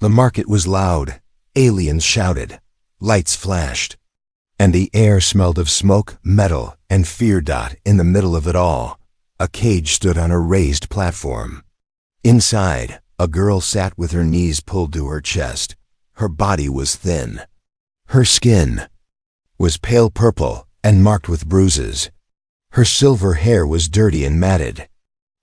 The market was loud. Aliens shouted. Lights flashed. And the air smelled of smoke, metal, and fear. In the middle of it all, a cage stood on a raised platform. Inside, a girl sat with her knees pulled to her chest. Her body was thin. Her skin was pale purple and marked with bruises. Her silver hair was dirty and matted.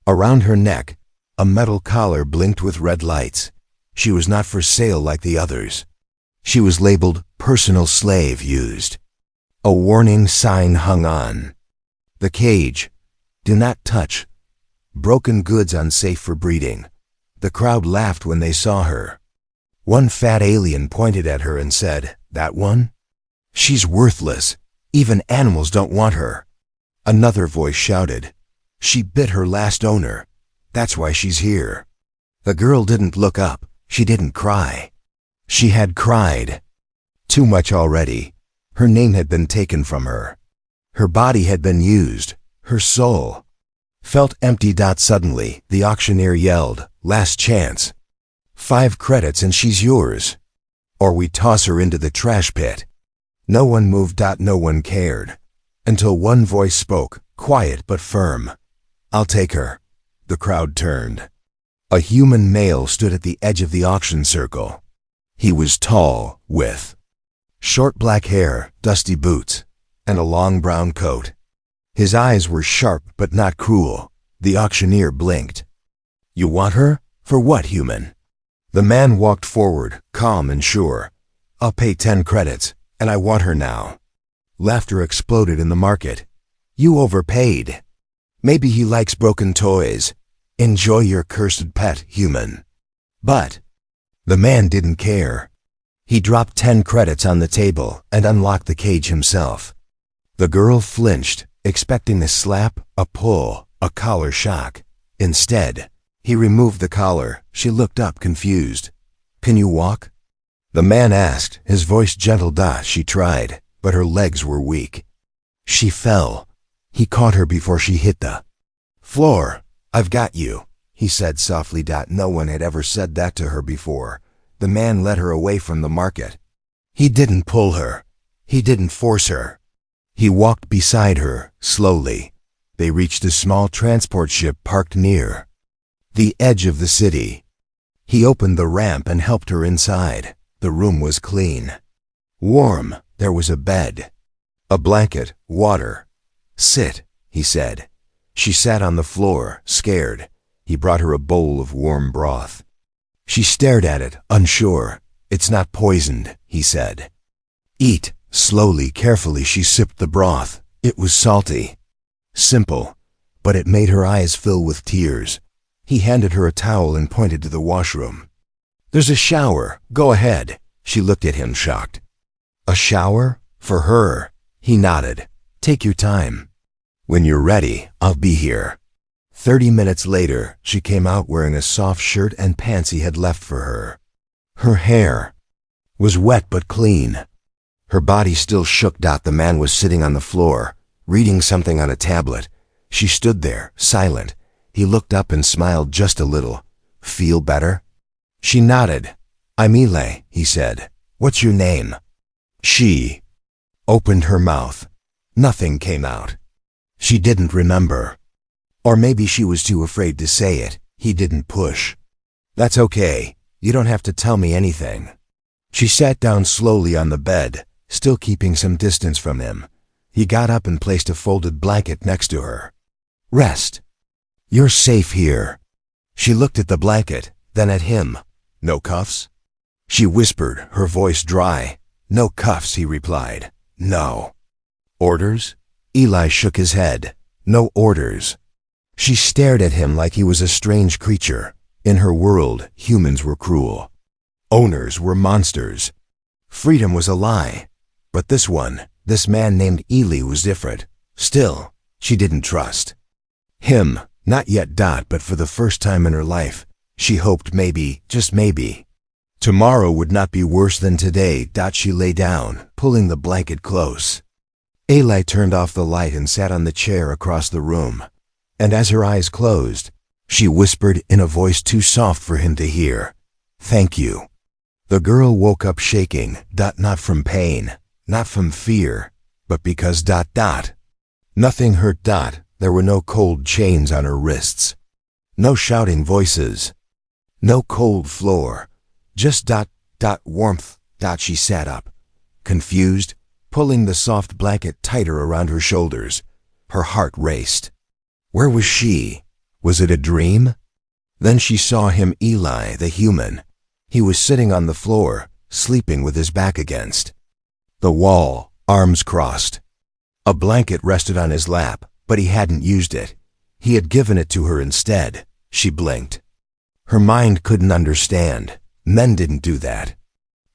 Around her neck, a metal collar blinked with red lights. She was not for sale like the others. She was labeled personal slave used. A warning sign hung on the cage. Do not touch. Broken goods unsafe for breeding. The crowd laughed when they saw her. One fat alien pointed at her and said, "That one? She's worthless. Even animals don't want her." Another voice shouted, "She bit her last owner. That's why she's here." The girl didn't look up. She didn't cry. She had cried. Too much already. Her name had been taken from her. Her body had been used. Her soul felt empty. Suddenly, the auctioneer yelled, "Last chance. 5 credits and she's yours. Or we toss her into the trash pit." No one moved. No one cared. Until one voice spoke, quiet but firm. "I'll take her." The crowd turned. A human male stood at the edge of the auction circle. He was tall, with short black hair, dusty boots, and a long brown coat. His eyes were sharp but not cruel. The auctioneer blinked. "You want her? For what, human?" The man walked forward, calm and sure. "I'll pay 10 credits, and I want her now." Laughter exploded in the market. "You overpaid. Maybe he likes broken toys. Enjoy your cursed pet, human." But the man didn't care. He dropped 10 credits on the table and unlocked the cage himself. The girl flinched, expecting a slap, a pull, a collar shock. Instead, he removed the collar. She looked up, confused. "Can you walk?" The man asked, his voice gentle. She tried, but her legs were weak. She fell. He caught her before she hit the floor. "I've got you," he said softly. No one had ever said that to her before. The man led her away from the market. He didn't pull her. He didn't force her. He walked beside her, slowly. They reached a small transport ship parked near the edge of the city. He opened the ramp and helped her inside. The room was clean. Warm. There was a bed, a blanket, water. "Sit," he said. She sat on the floor, scared. He brought her a bowl of warm broth. She stared at it, unsure. "It's not poisoned," he said. "Eat." Slowly, carefully, she sipped the broth. It was salty. Simple, but it made her eyes fill with tears. He handed her a towel and pointed to the washroom. "There's a shower. Go ahead." She looked at him, shocked. "A shower? For her?" He nodded. "Take your time. When you're ready, I'll be here." 30 minutes later, she came out wearing a soft shirt and pants he had left for her. Her hair was wet but clean. Her body still shook. The man was sitting on the floor, reading something on a tablet. She stood there, silent. He looked up and smiled just a little. "Feel better?" She nodded. "I'm Eli," he said. "What's your name?" She opened her mouth. Nothing came out. She didn't remember. Or maybe she was too afraid to say it. He didn't push. "That's okay. You don't have to tell me anything." She sat down slowly on the bed, still keeping some distance from him. He got up and placed a folded blanket next to her. "Rest. You're safe here." She looked at the blanket, then at him. "No cuffs?" She whispered, her voice dry. "No cuffs," he replied. "No." "Orders?" Eli shook his head. "No orders." She stared at him like he was a strange creature. In her world, humans were cruel. Owners were monsters. Freedom was a lie. But this man named Eli was different. Still, she didn't trust him. Not yet. But for the first time in her life, she hoped maybe, just maybe, tomorrow would not be worse than today. She lay down, pulling the blanket close. Eli turned off the light and sat on the chair across the room. And as her eyes closed, she whispered in a voice too soft for him to hear, "Thank you." The girl woke up shaking, not from pain, not from fear, but because ... Nothing hurt ... There were no cold chains on her wrists. No shouting voices. No cold floor. Just ... warmth ... She sat up, confused, pulling the soft blanket tighter around her shoulders. Her heart raced. Where was she? Was it a dream? Then she saw him, Eli, the human. He was sitting on the floor, sleeping with his back against the wall, arms crossed. A blanket rested on his lap, but he hadn't used it. He had given it to her instead. She blinked. Her mind couldn't understand. Men didn't do that.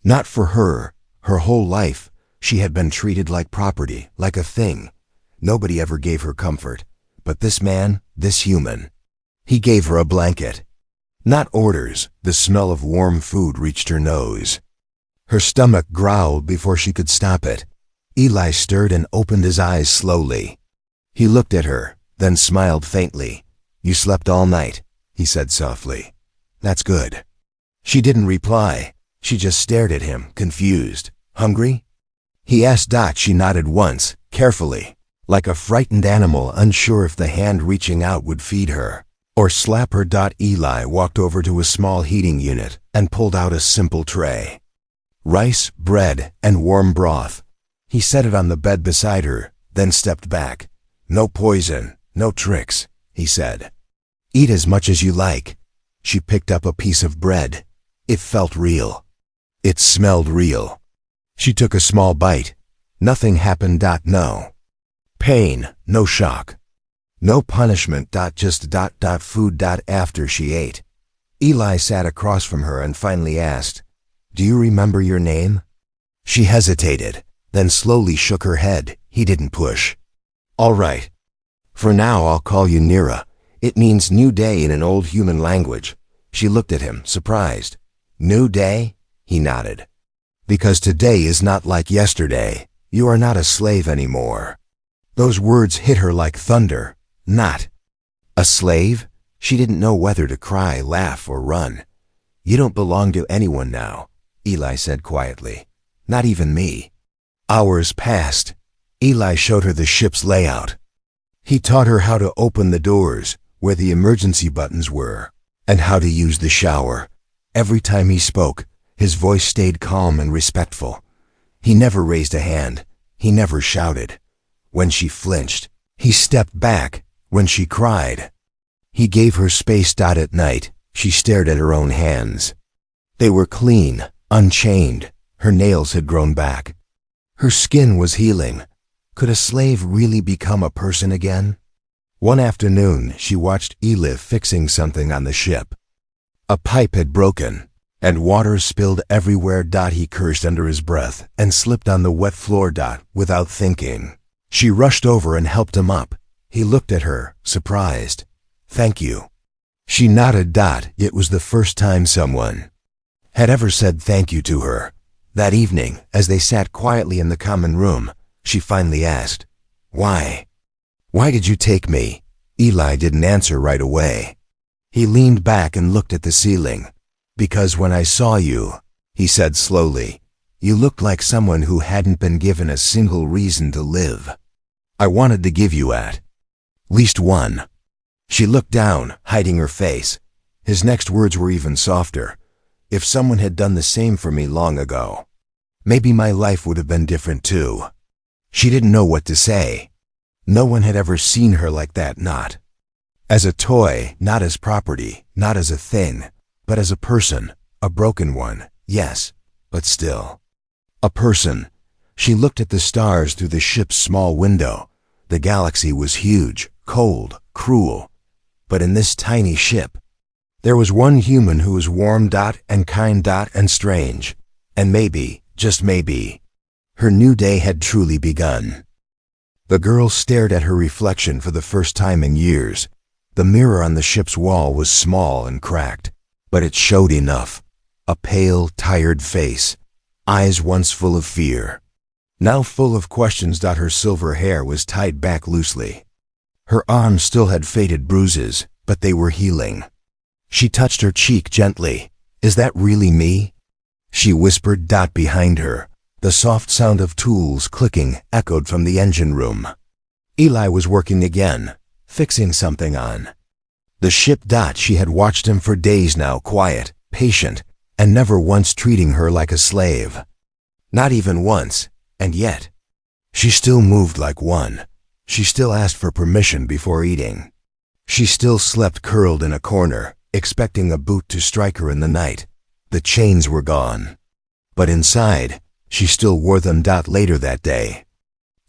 Not for her. Her whole life, she had been treated like property, like a thing. Nobody ever gave her comfort. But this man, this human, he gave her a blanket. Not orders. The smell of warm food reached her nose. Her stomach growled before she could stop it. Eli stirred and opened his eyes slowly. He looked at her, then smiled faintly. "You slept all night," he said softly. "That's good." She didn't reply. She just stared at him, confused. "Hungry?" he asked. She nodded once, carefully, like a frightened animal unsure if the hand reaching out would feed her or slap her. Eli walked over to a small heating unit and pulled out a simple tray. Rice, bread, and warm broth. He set it on the bed beside her, then stepped back. "No poison, no tricks," he said. "Eat as much as you like." She picked up a piece of bread. It felt real. It smelled real. She took a small bite. Nothing happened. No pain, no shock, no punishment. Just ... food. After she ate, Eli sat across from her and finally asked, "Do you remember your name?" She hesitated, then slowly shook her head. He didn't push. "All right. For now I'll call you Nira. It means new day in an old human language." She looked at him, surprised. "New day?" He nodded. "Because today is not like yesterday. You are not a slave anymore." Those words hit her like thunder. Not a slave? She didn't know whether to cry, laugh, or run. "You don't belong to anyone now," Eli said quietly. "Not even me." Hours passed. Eli showed her the ship's layout. He taught her how to open the doors, where the emergency buttons were, and how to use the shower. Every time he spoke, his voice stayed calm and respectful. He never raised a hand. He never shouted. When she flinched, he stepped back. When she cried, he gave her space. At night, she stared at her own hands. They were clean, unchained. Her nails had grown back. Her skin was healing. Could a slave really become a person again? One afternoon, she watched Elif fixing something on the ship. A pipe had broken, and water spilled everywhere. He cursed under his breath and slipped on the wet floor. Without thinking, she rushed over and helped him up. He looked at her, surprised. "Thank you." She nodded. It was the first time someone had ever said thank you to her. That evening, as they sat quietly in the common room, she finally asked, "Why? Why did you take me?" Eli didn't answer right away. He leaned back and looked at the ceiling. "Because when I saw you," he said slowly, "you looked like someone who hadn't been given a single reason to live. I wanted to give you at least one." She looked down, hiding her face. His next words were even softer. "If someone had done the same for me long ago, maybe my life would have been different too." She didn't know what to say. No one had ever seen her like that, not as a toy, not as property, not as a thing, but as a person, a broken one, yes, but still a person. She looked at the stars through the ship's small window. The galaxy was huge, cold, cruel. But in this tiny ship, there was one human who was warm. And kind. And strange. And maybe, just maybe, her new day had truly begun. The girl stared at her reflection for the first time in years. The mirror on the ship's wall was small and cracked, but it showed enough. A pale, tired face, eyes once full of fear, now full of questions. Her silver hair was tied back loosely. Her arms still had faded bruises, but they were healing. She touched her cheek gently. "Is that really me?" she whispered. Behind her, the soft sound of tools clicking echoed from the engine room. Eli was working again, fixing something on the ship. She had watched him for days now, quiet, patient, and never once treating her like a slave. Not even once, and yet she still moved like one. She still asked for permission before eating. She still slept curled in a corner, expecting a boot to strike her in the night. The chains were gone. But inside, she still wore them. Later that day,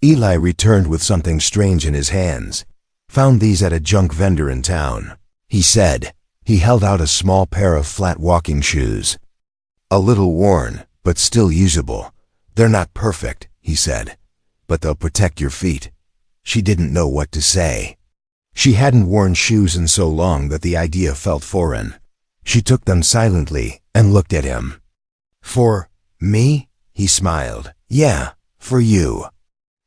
Eli returned with something strange in his hands. Found these at a junk vendor in town, he said. He held out a small pair of flat walking shoes. A little worn, but still usable. They're not perfect, he said, but they'll protect your feet. She didn't know what to say. She hadn't worn shoes in so long that the idea felt foreign. She took them silently and looked at him. For me? He smiled. Yeah, for you.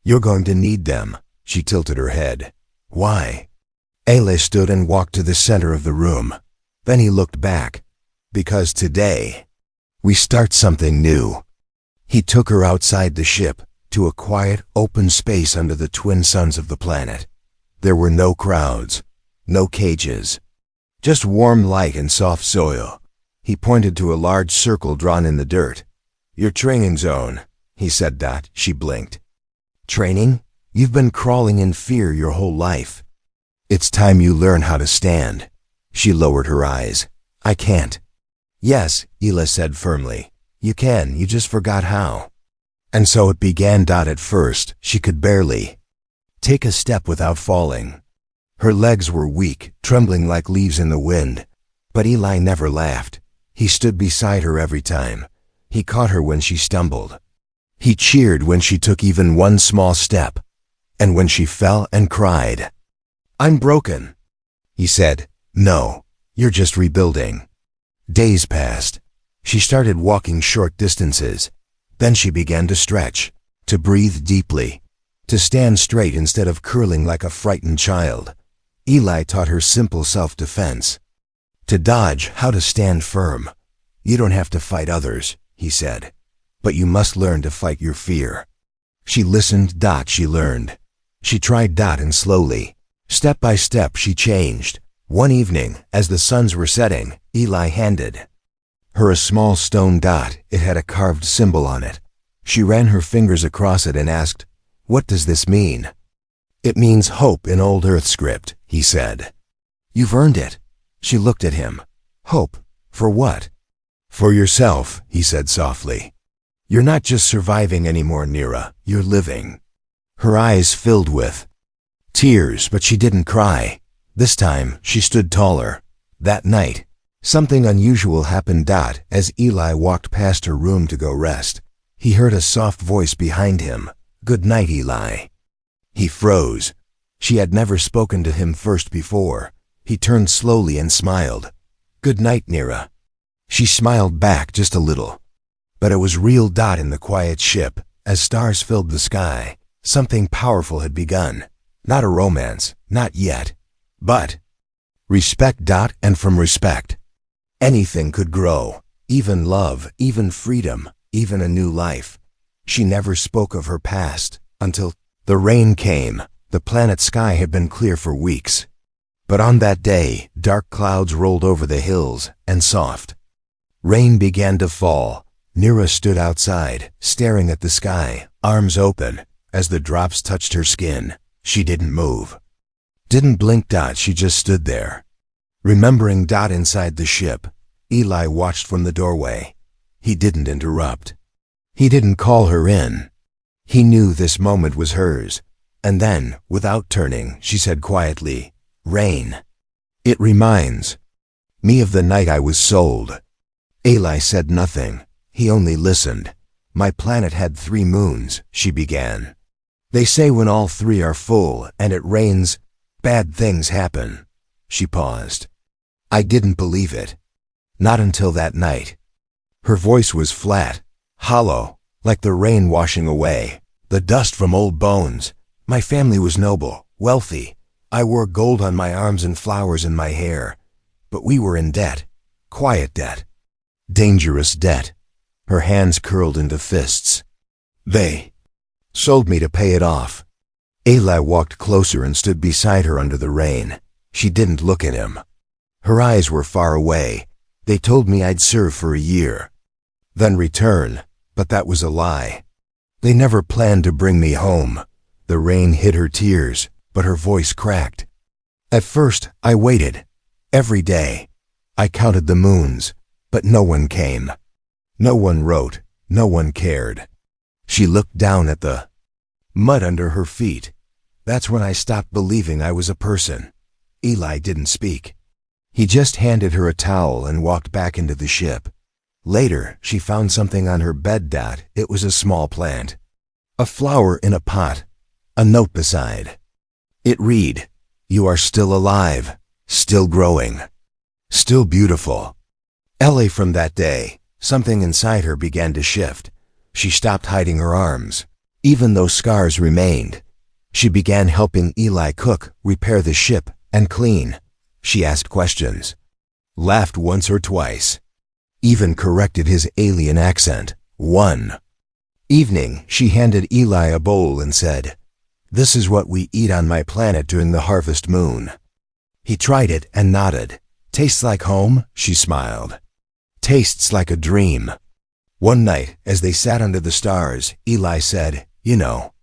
You're going to need them. She tilted her head. Why? Eli stood and walked to the center of the room. Then he looked back. Because today, we start something new. He took her outside the ship, to a quiet, open space under the twin suns of the planet. There were no crowds, no cages, just warm light and soft soil. He pointed to a large circle drawn in the dirt. Your training zone, he said. She blinked. Training? You've been crawling in fear your whole life. It's time you learn how to stand. She lowered her eyes. I can't. Yes, Eli said firmly. You can, you just forgot how. And so it began. At first, she could barely take a step without falling. Her legs were weak, trembling like leaves in the wind. But Eli never laughed. He stood beside her every time. He caught her when she stumbled. He cheered when she took even one small step. And when she fell and cried. I'm broken. He said, No, you're just rebuilding. Days passed. She started walking short distances. Then she began to stretch, to breathe deeply, to stand straight instead of curling like a frightened child. Eli taught her simple self-defense. To dodge, how to stand firm. You don't have to fight others, he said, but you must learn to fight your fear. She listened. She learned. She tried. And slowly, step by step, she changed. One evening, as the suns were setting, Eli handed her a small stone. It had a carved symbol on it. She ran her fingers across it and asked, What does this mean? It means hope in Old Earth script, he said. You've earned it. She looked at him. Hope? For what? For yourself, he said softly. You're not just surviving anymore, Nira. You're living. Her eyes filled with tears, but she didn't cry. This time, she stood taller. That night, something unusual happened. As Eli walked past her room to go rest, he heard a soft voice behind him. Good night, Eli. He froze. She had never spoken to him first before. He turned slowly and smiled. Good night, Nira. She smiled back just a little. But it was real. In the quiet ship, as stars filled the sky, something powerful had begun. Not a romance, not yet, but respect. And from respect, anything could grow, even love, even freedom, even a new life. She never spoke of her past until the rain came. The planet sky had been clear for weeks. But on that day, dark clouds rolled over the hills, and soft rain began to fall. Nira stood outside, staring at the sky, arms open. As the drops touched her skin, she didn't move. Didn't blink. She just stood there. Remembering. Inside the ship, Eli watched from the doorway. He didn't interrupt. He didn't call her in. He knew this moment was hers. And then, without turning, she said quietly, Rain. It reminds me of the night I was sold. Eli said nothing. He only listened. My planet had 3 moons, she began. They say when all 3 are full and it rains, bad things happen. She paused. I didn't believe it. Not until that night. Her voice was flat, hollow, like the rain washing away the dust from old bones. My family was noble, wealthy. I wore gold on my arms and flowers in my hair. But we were in debt. Quiet debt. Dangerous debt. Her hands curled into fists. They sold me to pay it off. Eli walked closer and stood beside her under the rain. She didn't look at him. Her eyes were far away. They told me I'd serve for a year, then return, but that was a lie. They never planned to bring me home. The rain hid her tears, but her voice cracked. At first, I waited. Every day. I counted the moons, but no one came. No one wrote. No one cared. She looked down at the mud under her feet. That's when I stopped believing I was a person. Eli didn't speak. He just handed her a towel and walked back into the ship. Later, she found something on her bed. It was a small plant. A flower in a pot. A note beside. It read, "You are still alive, still growing, still beautiful." Ellie, from that day, something inside her began to shift. She stopped hiding her arms. Even though scars remained, she began helping Eli cook, repair the ship, and clean. She asked questions, laughed once or twice, even corrected his alien accent. One evening, she handed Eli a bowl and said, "This is what we eat on my planet during the harvest moon." He tried it and nodded. "Tastes like home?" She smiled. "Tastes like a dream." One night, as they sat under the stars, Eli said, "You know,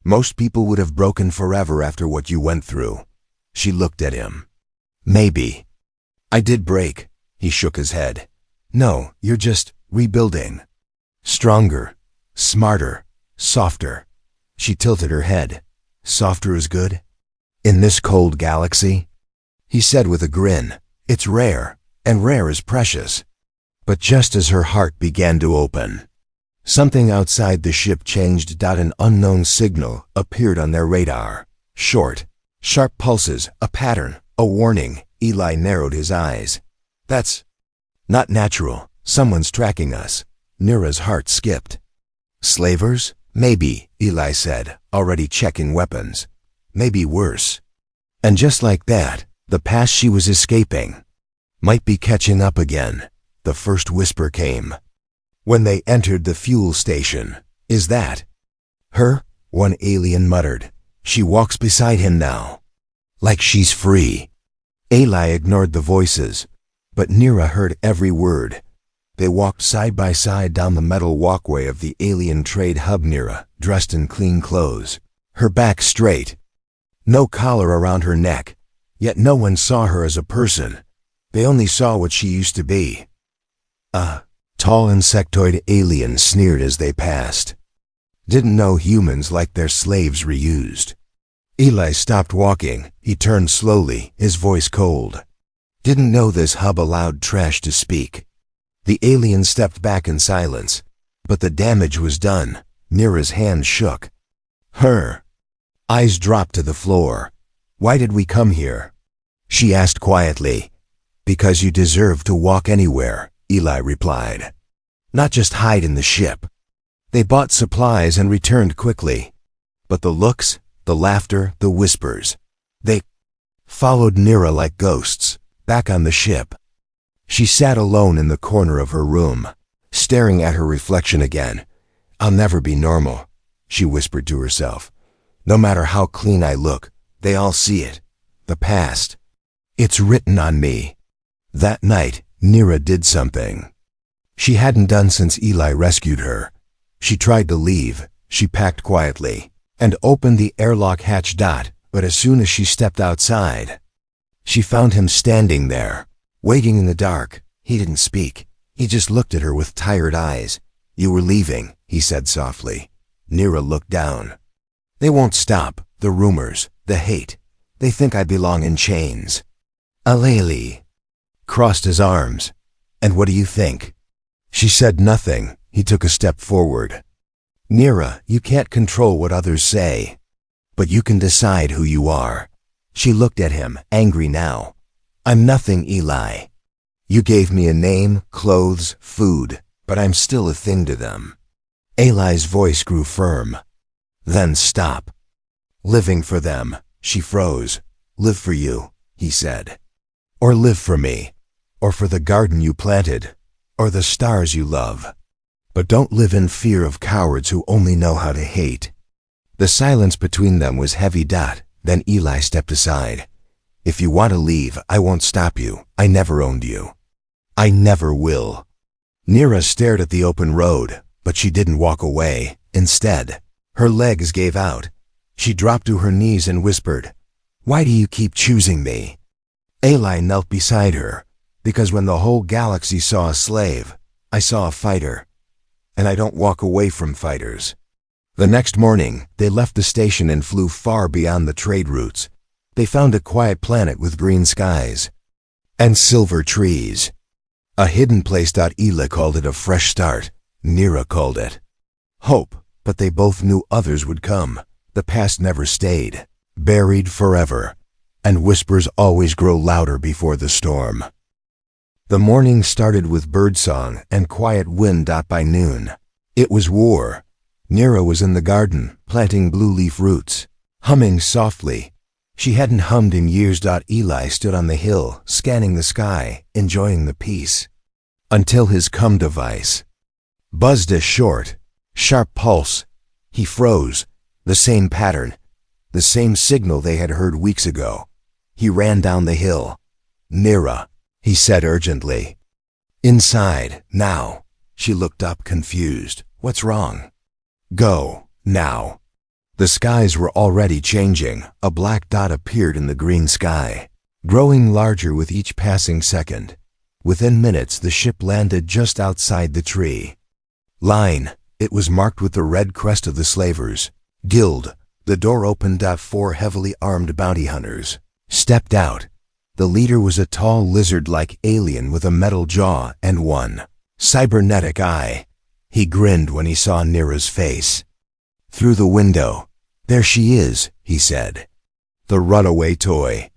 most people would have broken forever after what you went through." She looked at him. "Maybe. I did break." He shook his head. "No, you're just rebuilding. Stronger, smarter, softer." She tilted her head. "Softer is good? In this cold galaxy?" He said with a grin, "It's rare, and rare is precious." But just as her heart began to open, something outside the ship changed. An unknown signal appeared on their radar. Short, sharp pulses, a pattern, a warning. Eli narrowed his eyes. "That's not natural. Someone's tracking us." Nira's heart skipped. "Slavers? Maybe," Eli said, already checking weapons. "Maybe worse." And just like that, the past she was escaping might be catching up again. The first whisper came when they entered the fuel station. "Is that her?" one alien muttered. "She walks beside him now, like she's free." Eli ignored the voices, but Nira heard every word. They walked side by side down the metal walkway of the alien trade hub. Nira, dressed in clean clothes, her back straight, no collar around her neck, yet no one saw her as a person. They only saw what she used to be. A tall insectoid alien sneered as they passed. Didn't know humans like their slaves reused. Eli stopped walking. He turned slowly, his voice cold. Didn't know this hub allowed trash to speak. The alien stepped back in silence, but the damage was done. Nira's hand shook. Her eyes dropped to the floor. "Why did we come here?" she asked quietly. "Because you deserve to walk anywhere," Eli replied. "Not just hide in the ship." They bought supplies and returned quickly. But the looks, the laughter, the whispers, they followed Nira like ghosts, back on the ship. She sat alone in the corner of her room, staring at her reflection again. "I'll never be normal," she whispered to herself. "No matter how clean I look, they all see it. The past. It's written on me." That night, Nira did something she hadn't done since Eli rescued her. She tried to leave. She packed quietly and opened the airlock hatch. But as soon as she stepped outside, she found him standing there, waiting in the dark. He didn't speak. He just looked at her with tired eyes. "You were leaving," he said softly. Nira looked down. "They won't stop. The rumors, the hate. They think I belong in chains." Aleli crossed his arms. "And what do you think?" She said nothing. He took a step forward. "Nira, you can't control what others say, but you can decide who you are." She looked at him, angry now. "I'm nothing, Eli. You gave me a name, clothes, food, but I'm still a thing to them." Eli's voice grew firm. "Then stop living for them." She froze. "Live for you," he said. "Or live for me, or for the garden you planted, or the stars you love." But don't live in fear of cowards who only know how to hate. The silence between them was heavy. Then Eli stepped aside. If you want to leave, I won't stop you. I never owned you. I never will. Nira stared at the open road, but she didn't walk away. Instead, her legs gave out. She dropped to her knees and whispered, "Why do you keep choosing me?" Eli knelt beside her, because when the whole galaxy saw a slave, I saw a fighter. And I don't walk away from fighters. The next morning, they left the station and flew far beyond the trade routes. They found a quiet planet with green skies and silver trees. A hidden place. Eli called it a fresh start. Nira called it hope, but they both knew others would come. The past never stayed, buried forever, and whispers always grow louder before the storm. The morning started with birdsong and quiet wind. By noon, it was war. Nira was in the garden, planting blue leaf roots, humming softly. She hadn't hummed in years. Eli stood on the hill, scanning the sky, enjoying the peace, until his cum device buzzed a short, sharp pulse. He froze. The same pattern, the same signal they had heard weeks ago. He ran down the hill. "Nira," he said urgently. "Inside, now." She looked up, confused. "What's wrong?" "Go, now." The skies were already changing. A black dot appeared in the green sky, growing larger with each passing second. Within minutes, the ship landed just outside the tree line. It was marked with the red crest of the slavers guild. The door opened. 4 heavily armed bounty hunters stepped out. The leader was a tall lizard-like alien with a metal jaw and one cybernetic eye. He grinned when he saw Nira's face. Through the window. "There she is," he said. "The runaway toy."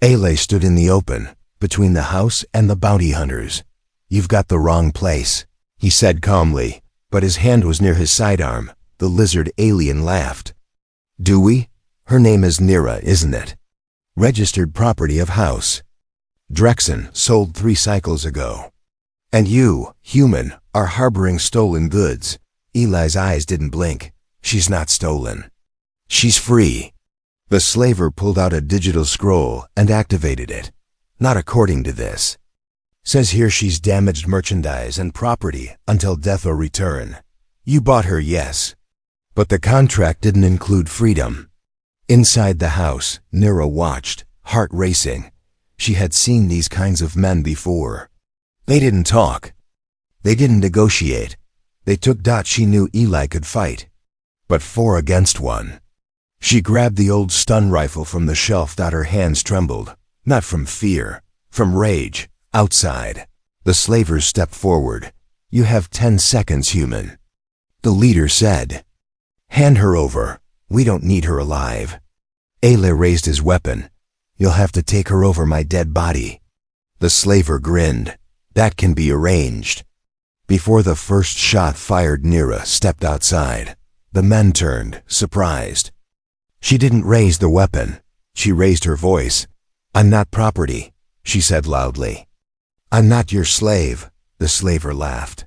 Ele stood in the open, between the house and the bounty hunters. "You've got the wrong place," he said calmly, but his hand was near his sidearm. The lizard alien laughed. "Do we? Her name is Nira, isn't it? Registered property of House Drexen, sold 3 cycles ago. And you, human, are harboring stolen goods." Eli's eyes didn't blink. "She's not stolen. She's free." The slaver pulled out a digital scroll and activated it. "Not according to this. Says here she's damaged merchandise and property until death or return. You bought her, yes. But the contract didn't include freedom." Inside the house, Nira watched, heart racing. She had seen these kinds of men before. They didn't talk. They didn't negotiate. They took. She knew Eli could fight, but 4 against 1. She grabbed the old stun rifle from the shelf. Her hands trembled, not from fear, from rage. Outside, the slavers stepped forward. "You have 10 seconds, human." The leader said, "Hand her over. We don't need her alive." Ele raised his weapon. "You'll have to take her over my dead body." The slaver grinned. "That can be arranged." Before the first shot fired, Nira stepped outside. The men turned, surprised. She didn't raise the weapon. She raised her voice. "I'm not property," she said loudly. "I'm not your slave," the slaver laughed.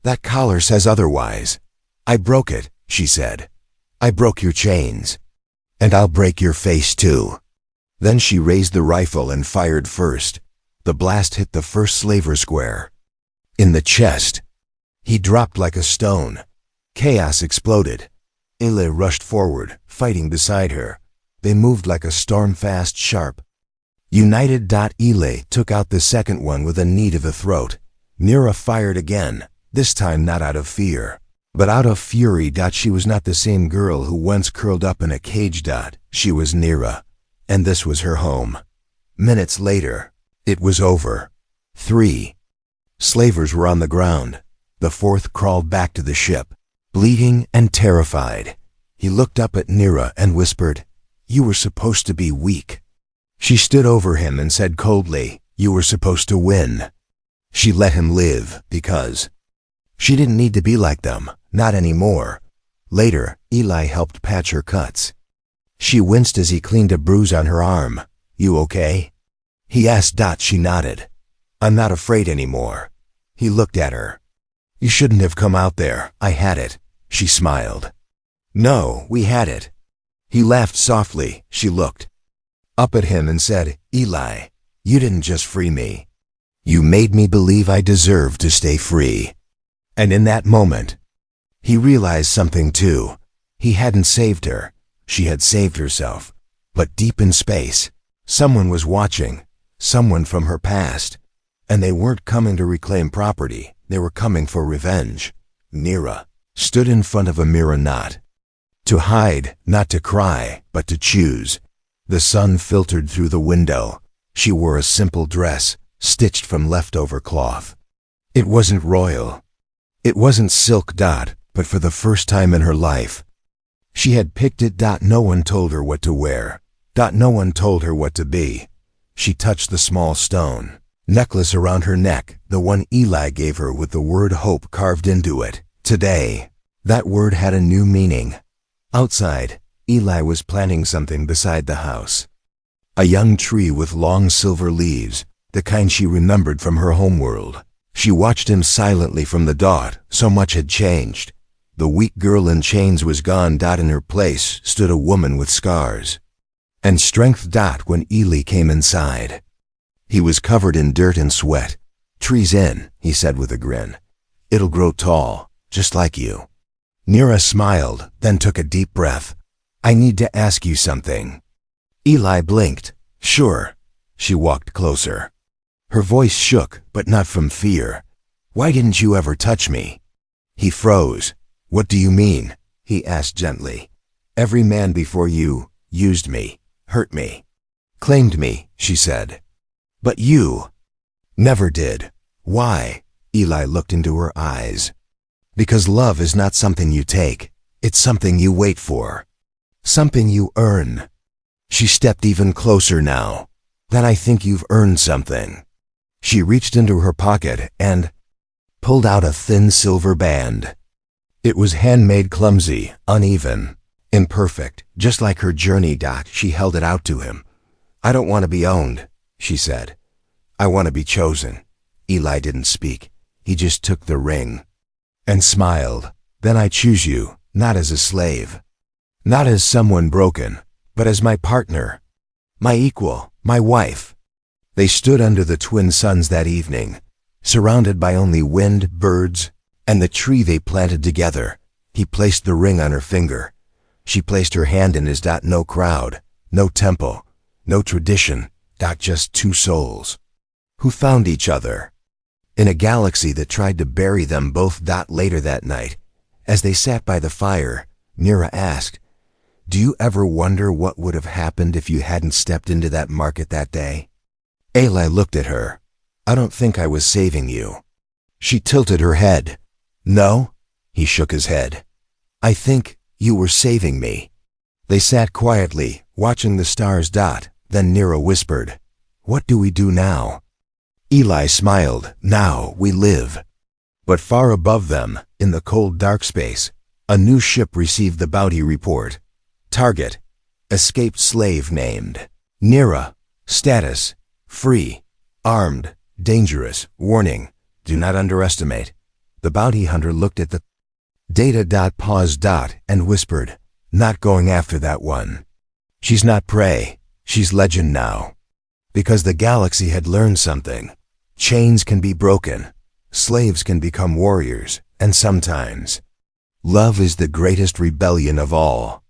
"That collar says otherwise." "I broke it," she said. "I broke your chains. And I'll break your face too." Then she raised the rifle and fired first. The blast hit the first slaver square in the chest. He dropped like a stone. Chaos exploded. Ele rushed forward, fighting beside her. They moved like a storm-fast sharp. United. Ele took out the second one with a knee to the throat. Nira fired again, this time not out of fear, but out of fury. She was not the same girl who once curled up in a cage. She was Nira, and this was her home. Minutes later, it was over. 3 slavers were on the ground. The 4th crawled back to the ship, bleeding and terrified. He looked up at Nira and whispered, "You were supposed to be weak." She stood over him and said coldly, "You were supposed to win." She let him live because she didn't need to be like them, not anymore. Later, Eli helped patch her cuts. She winced as he cleaned a bruise on her arm. "You okay?" he asked. She nodded. "I'm not afraid anymore." He looked at her. You shouldn't have come out there. I had it. She smiled. No, we had it. He laughed softly. She looked up at him and said, Eli, you didn't just free me. You made me believe I deserved to stay free. And in that moment, he realized something too. He hadn't saved her. She had saved herself. But deep in space, someone was watching, someone from her past. And they weren't coming to reclaim property. They were coming for revenge. Nira stood in front of a mirror, not to hide, not to cry, but to choose. The sun filtered through the window. She wore a simple dress, stitched from leftover cloth. It wasn't royal. It wasn't silk. But for the first time in her life, she had picked it. No one told her what to wear. No one told her what to be. She touched the small stone necklace around her neck, the one Eli gave her with the word hope carved into it. Today, that word had a new meaning. Outside, Eli was planting something beside the house. A young tree with long silver leaves, the kind she remembered from her homeworld. She watched him silently from the dot. So much had changed. The weak girl in chains was gone. In her place stood a woman with scars and strength. When Eli came inside, he was covered in dirt and sweat. Tree's in, he said with a grin. It'll grow tall, just like you. Nira smiled, then took a deep breath. I need to ask you something. Eli blinked. Sure. She walked closer. Her voice shook, but not from fear. Why didn't you ever touch me? He froze. What do you mean? He asked gently. Every man before you used me, hurt me, claimed me, she said. But you never did. Why? Eli looked into her eyes. Because love is not something you take. It's something you wait for. Something you earn. She stepped even closer now. Then I think you've earned something. She reached into her pocket and pulled out a thin silver band. It was handmade, clumsy, uneven, imperfect, just like her journey. She held it out to him. I don't want to be owned, she said. I want to be chosen. Eli didn't speak. He just took the ring and smiled. Then I choose you, not as a slave, not as someone broken, but as my partner, my equal, my wife. They stood under the twin suns that evening, surrounded by only wind, birds, and the tree they planted together. He placed the ring on her finger. She placed her hand in his. No crowd, no temple, no tradition. Just two souls who found each other in a galaxy that tried to bury them both. Later that night, as they sat by the fire, Nira asked, do you ever wonder what would have happened if you hadn't stepped into that market that day? Eli looked at her. I don't think I was saving you. She tilted her head. No? He shook his head. I think you were saving me. They sat quietly, watching the stars. Then Nira whispered, what do we do now? Eli smiled. Now we live. But far above them, in the cold dark space, a new ship received the bounty report. Target, escaped slave named Nira. Status, free, armed, dangerous, warning, do not underestimate. The bounty hunter looked at the data. Paused. And whispered, not going after that one. She's not prey. She's legend now. Because the galaxy had learned something. Chains can be broken. Slaves can become warriors. And sometimes, love is the greatest rebellion of all.